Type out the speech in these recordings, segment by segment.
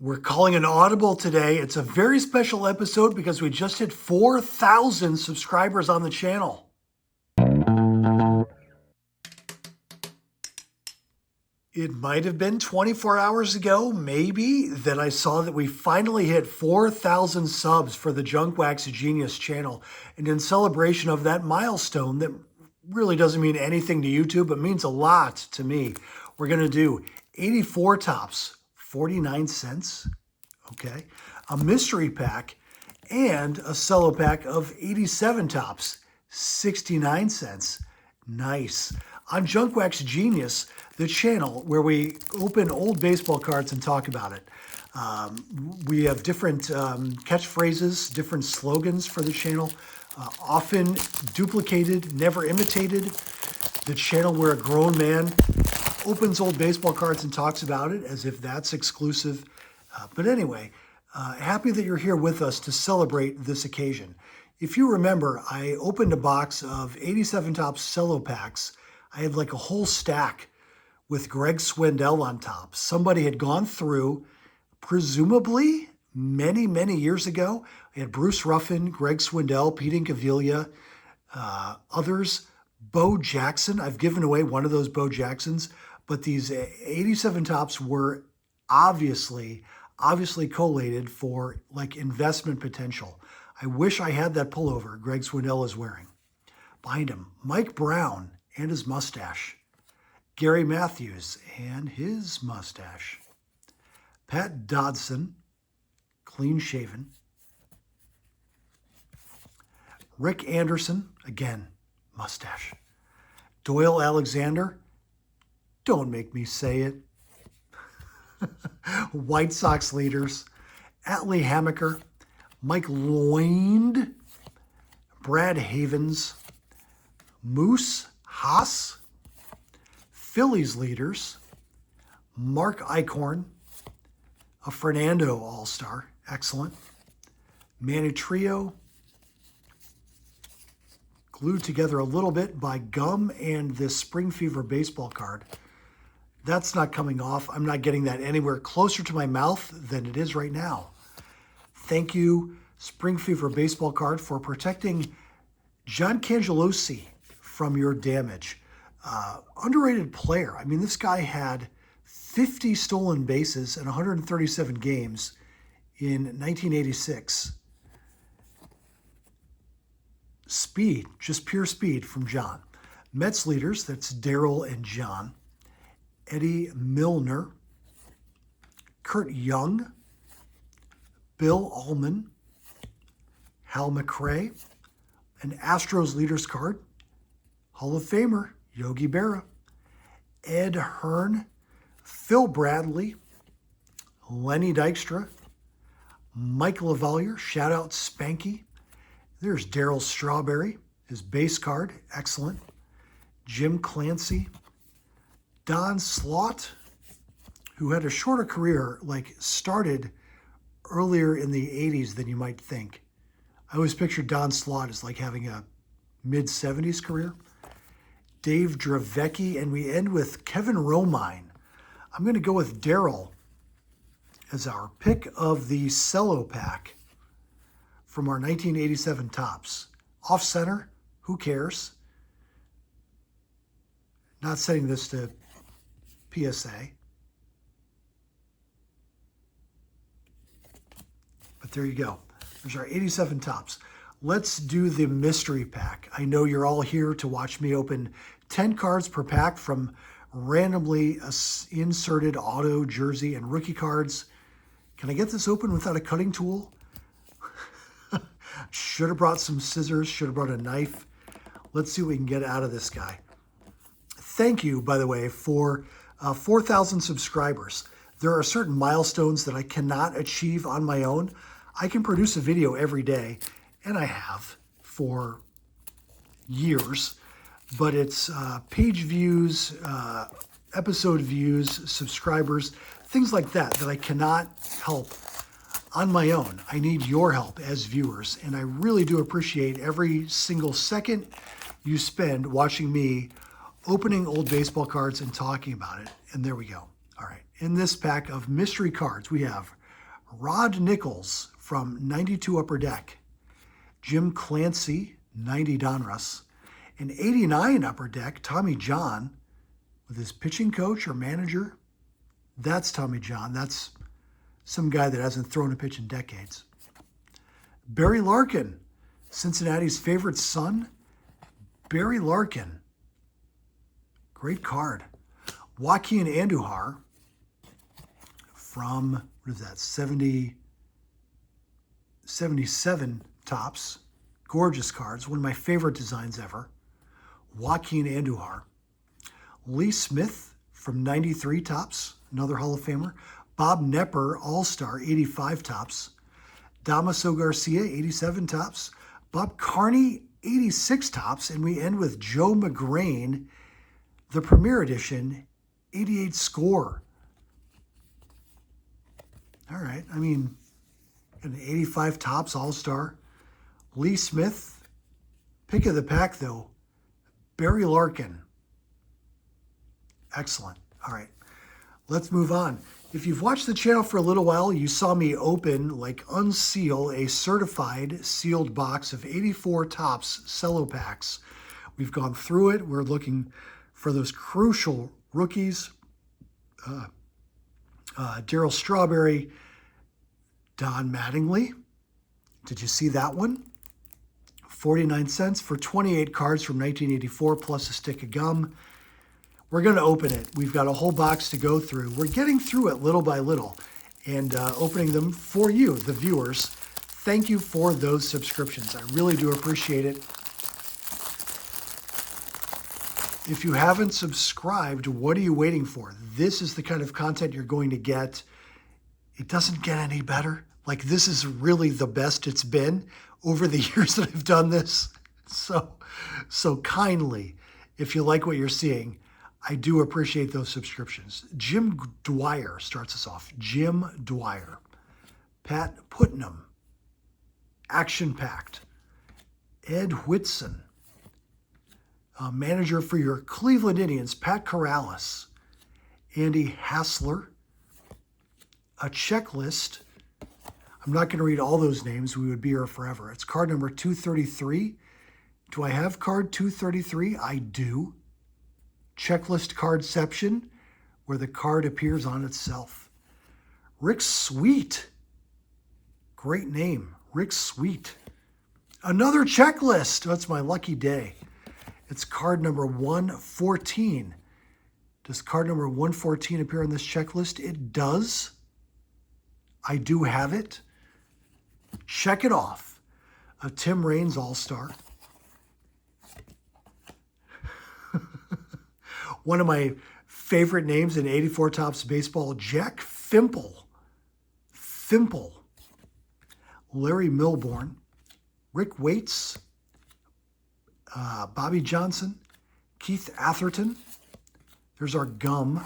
We're calling an audible today. It's a very special episode because we just hit 4,000 subscribers on the channel. It might have been 24 hours ago, maybe, that I saw that we finally hit 4,000 subs for the Junk Wax Genius channel. And in celebration of that milestone that really doesn't mean anything to YouTube, but means a lot to me, we're going to do 84 tops, 49 cents, okay, a mystery pack, and a cello pack of 87 tops, 69 cents. Nice. On Junk Wax Genius, the channel where we open old baseball cards and talk about it. We have different catchphrases, different slogans for the channel, often duplicated, never imitated. The channel where a grown man opens old baseball cards and talks about it as if that's exclusive. But anyway, happy that you're here with us to celebrate this occasion. If you remember, I opened a box of 87 Topps cello packs. I had like a whole stack with Greg Swindell on top. Somebody had gone through, presumably many, many years ago. I had Bruce Ruffin, Greg Swindell, Pete Incaviglia, others. Bo Jackson. I've given away one of those Bo Jacksons, but these 87 tops were obviously collated for like investment potential. I wish I had that pullover Greg Swindell is wearing. Behind him, Mike Brown and his mustache. Gary Matthews and his mustache. Pat Dodson, clean shaven. Rick Anderson, again, mustache. Doyle Alexander, don't make me say it. White Sox leaders. Atlee Hammaker, Mike Loind, Brad Havens, Moose Haas, Phillies leaders, Mark Eichhorn, a Fernando All-Star, excellent. Manny Trio, glued together a little bit by gum and this Spring Fever baseball card. That's not coming off. I'm not getting that anywhere closer to my mouth than it is right now. Thank you, Spring Fever baseball card, for protecting John Cangelosi from your damage. Underrated player. I mean, this guy had 50 stolen bases in 137 games in 1986. Speed, just pure speed from John. Mets leaders, that's Daryl and John. Eddie Milner, Kurt Young, Bill Allman, Hal McRae, an Astros leaders card, Hall of Famer Yogi Berra, Ed Hearn, Phil Bradley, Lenny Dykstra, Mike LaValliere, shout out Spanky. There's Darryl Strawberry, his base card, excellent. Jim Clancy, Don Slaught, who had a shorter career, like started earlier in the 80s than you might think. I always pictured Don Slaught as like having a mid-70s career. Dave Dravecki, and we end with Kevin Romine. I'm going to go with Daryl as our pick of the cello pack from our 1987 tops. Off center, who cares? Not setting this to PSA. But there you go. There's our 87 tops. Let's do the mystery pack. I know you're all here to watch me open 10 cards per pack from randomly inserted auto, jersey, and rookie cards. Can I get this open without a cutting tool? Should have brought some scissors, should have brought a knife. Let's see what we can get out of this guy. Thank you, by the way, for 4,000 subscribers. There are certain milestones that I cannot achieve on my own. I can produce a video every day, and I have for years, but it's page views, episode views, subscribers, things like that I cannot help on my own. I need your help as viewers, and I really do appreciate every single second you spend watching me opening old baseball cards and talking about it. And there we go. All right. In this pack of mystery cards, we have Rod Nichols from 92 Upper Deck. Jim Clancy, 90 Donruss. And 89 Upper Deck, Tommy John, with his pitching coach or manager. That's Tommy John. That's some guy that hasn't thrown a pitch in decades. Barry Larkin, Cincinnati's favorite son. Barry Larkin. Great card. Joaquin Andujar from, what is that, 77 Topps. Gorgeous cards. One of my favorite designs ever. Joaquin Andujar. Lee Smith from 93 Topps. Another Hall of Famer. Bob Nepper, All-Star, 85 Topps. Damaso Garcia, 87 Topps. Bob Carney, 86 Topps. And we end with Joe McGrain, the Premier Edition, 88 Score. All right, I mean, an 85 Topps All-Star. Lee Smith, pick of the pack, though. Barry Larkin. Excellent. All right, let's move on. If you've watched the channel for a little while, you saw me unseal a certified sealed box of 84 Topps cello packs. We've gone through it. We're looking for those crucial rookies. Darryl Strawberry, Don Mattingly. Did you see that one? 49 cents for 28 cards from 1984 plus a stick of gum. We're going to open it. We've got a whole box to go through. We're getting through it little by little and opening them for you, the viewers. Thank you for those subscriptions. I really do appreciate it. If you haven't subscribed, what are you waiting for? This is the kind of content you're going to get. It doesn't get any better. Like, this is really the best it's been over the years that I've done this. So kindly, if you like what you're seeing, I do appreciate those subscriptions. Jim Dwyer starts us off. Jim Dwyer. Pat Putnam. Action Packed. Ed Whitson. Manager for your Cleveland Indians, Pat Corrales. Andy Hassler. A checklist. I'm not going to read all those names. We would be here forever. It's card number 233. Do I have card 233? I do. Checklist cardception, where the card appears on itself. Rick Sweet. Great name. Rick Sweet. Another checklist. That's my lucky day. It's card number 114. Does card number 114 appear on this checklist? It does. I do have it. Check it off. A Tim Raines All-Star. One of my favorite names in 84 Topps baseball, Jack Fimple. Fimple. Larry Milbourne. Rick Waits. Bobby Johnson. Keith Atherton. There's our gum.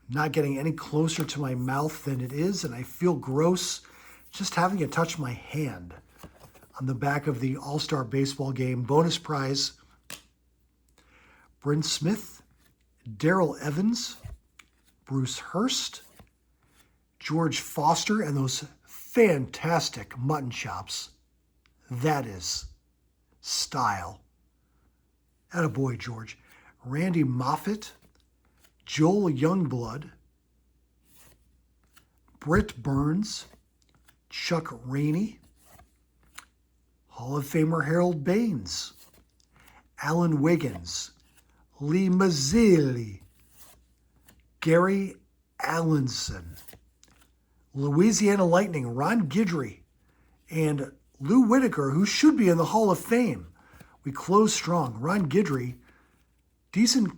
Not getting any closer to my mouth than it is, and I feel gross just having it touch my hand. On the back of the All-Star Baseball Game bonus prize, Bryn Smith, Darrell Evans, Bruce Hurst, George Foster, and those fantastic mutton chops. That is style. Attaboy, George. Randy Moffat, Joel Youngblood, Britt Burns, Chuck Rainey, Hall of Famer Harold Baines, Alan Wiggins, Lee Mazzilli, Gary Allenson, Louisiana Lightning, Ron Guidry, and Lou Whitaker, who should be in the Hall of Fame. We close strong. Ron Guidry, decent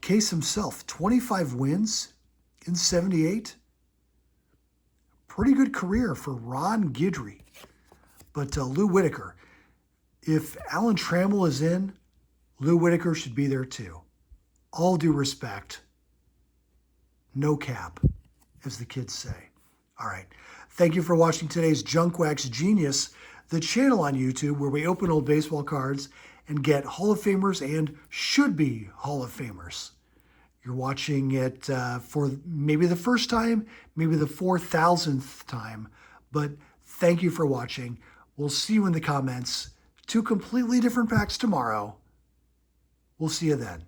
case himself, 25 wins in 78. Pretty good career for Ron Guidry. But Lou Whitaker, if Alan Trammell is in, Lou Whitaker should be there too. All due respect. No cap, as the kids say. All right. Thank you for watching today's Junk Wax Genius, the channel on YouTube where we open old baseball cards and get Hall of Famers and should-be Hall of Famers. You're watching it for maybe the first time, maybe the 4,000th time, but thank you for watching. We'll see you in the comments. 2 completely different packs tomorrow. We'll see you then.